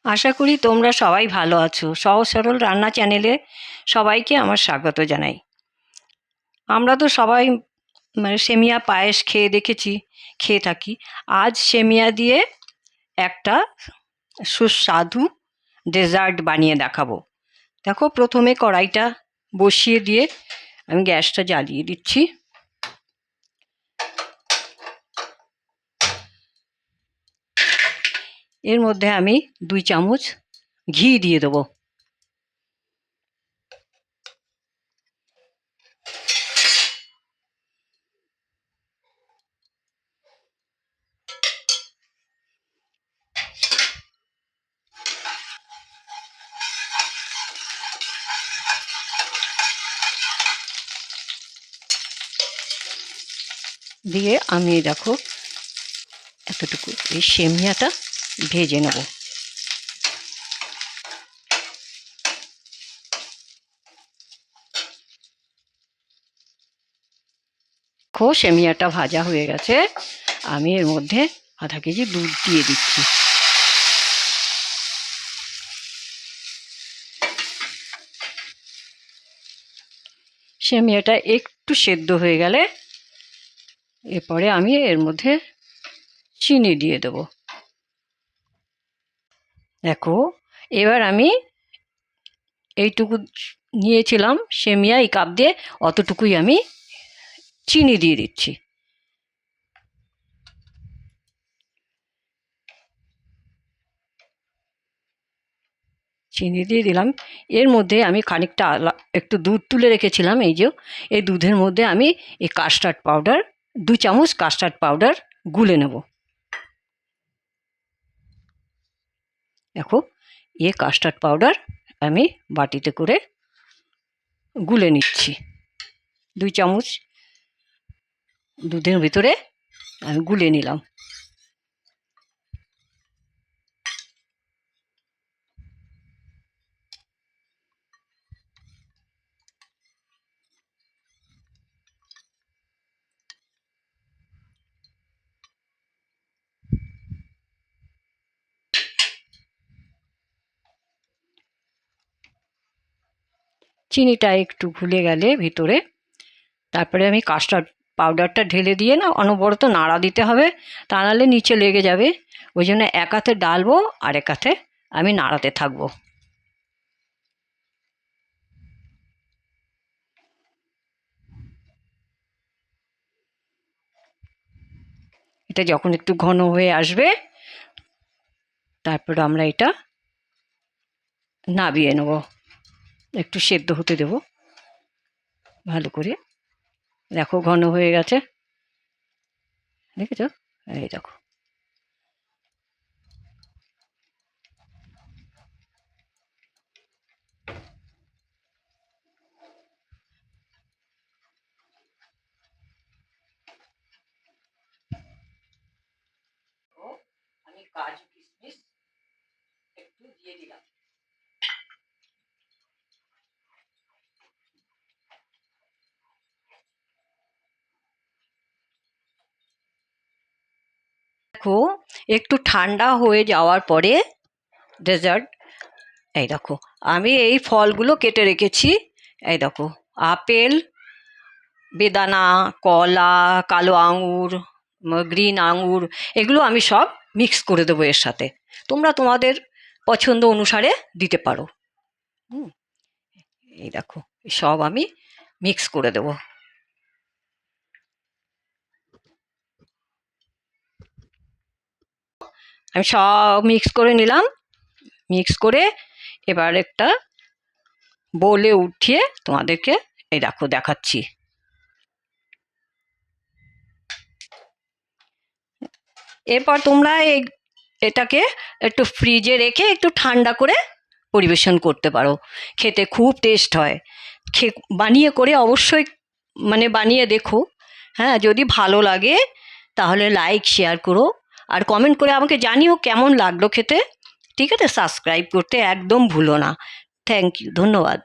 আশা করি তোমরা সবাই ভালো আছো। সহজ সরল রান্না চ্যানেলে সবাইকে আমার স্বাগত জানাই। আমরা তো সবাই সেমিয়া পায়েস খেয়ে থাকি। আজ সেমিয়া দিয়ে একটা সুস্বাদু ডেজার্ট বানিয়ে দেখাবো। দেখো, প্রথমে কড়াইটা বসিয়ে দিয়ে আমি গ্যাসটা জ্বালিয়ে দিচ্ছি। এর মধ্যে আমি 2 চামচ ঘি দিয়ে দেবো। দিয়ে আমি দেখো এতটুকু এই সেমিয়াটা ভেজে নেব। সেমিয়াটা ভাজা হয়ে গেছে। আমি এর মধ্যে আধা কেজি দুধ দিয়ে দিচ্ছি। সেমিয়াটা একটু সেদ্ধ হয়ে গেলে এরপরে আমি এর মধ্যে চিনি দিয়ে দেব। দেখো, এবার আমি এইটুকু নিয়েছিলাম সেমিয়া, এই কাপ দিয়ে অতটুকুই আমি চিনি দিয়ে দিচ্ছি। চিনি দিয়ে দিলাম। এর মধ্যে আমি খানিকটা একটু দুধ তুলে রেখেছিলাম, এই দুধের মধ্যে আমি এই কাস্টার্ড পাউডার 2 চামচ কাস্টার্ড পাউডার গুলে নেব। দেখো, কাস্টার্ড পাউডার আমি বাটিতে করে গুলে নিচ্ছি। 2 চামচ দুধের ভিতরে আমি গুলে নিলাম। চিনিটা একটু ঘুলে গেলে ভিতরে, তারপরে আমি কাস্টার্ড পাউডারটা ঢেলে দিয়ে অনবরত নাড়া দিতে হবে, তা নাহলে নিচে লেগে যাবে। ওই জন্য এক হাতে ডালবো আর এক হাতে আমি নাড়াতে থাকবো। এটা যখন একটু ঘন হয়ে আসবে তারপর আমরা এটা নাবিয়ে নেব। একটু সেদ্ধ হতে দেব ভালো করে। দেখো, ঘন হয়ে গেছে, দেখেছো? এই দেখো, আমি কাজু কিশমিশ একটু দিয়ে দিলাম। দেখো, একটু ঠান্ডা হয়ে যাওয়ার পরে ডেজার্ট, এই দেখো আমি এই ফলগুলো কেটে রেখেছি। এই দেখো, আপেল, বেদানা, কলা, কালো আঙুর, গ্রিন আঙুর, এগুলো আমি সব মিক্স করে দেবো এর সাথে। তোমরা তোমাদের পছন্দ অনুসারে দিতে পারো। এই দেখো, সব আমি মিক্স করে দেবো। আমি সব মিক্স করে নিলাম। মিক্স করে এবার একটা বোলে উঠিয়ে তোমাদেরকে এই দেখো দেখাচ্ছি। এরপর তোমরা এটাকে একটু ফ্রিজে রেখে একটু ঠান্ডা করে পরিবেশন করতে পারো। খেতে খুব টেস্ট হয়। বানিয়ে করে অবশ্যই বানিয়ে দেখো। হ্যাঁ, যদি ভালো লাগে তাহলে লাইক শেয়ার করো আর কমেন্ট করে আমাকে জানিও কেমন লাগলো খেতে। ঠিক আছে, সাবস্ক্রাইব করতে একদম ভুলো না। থ্যাংক ইউ, ধন্যবাদ।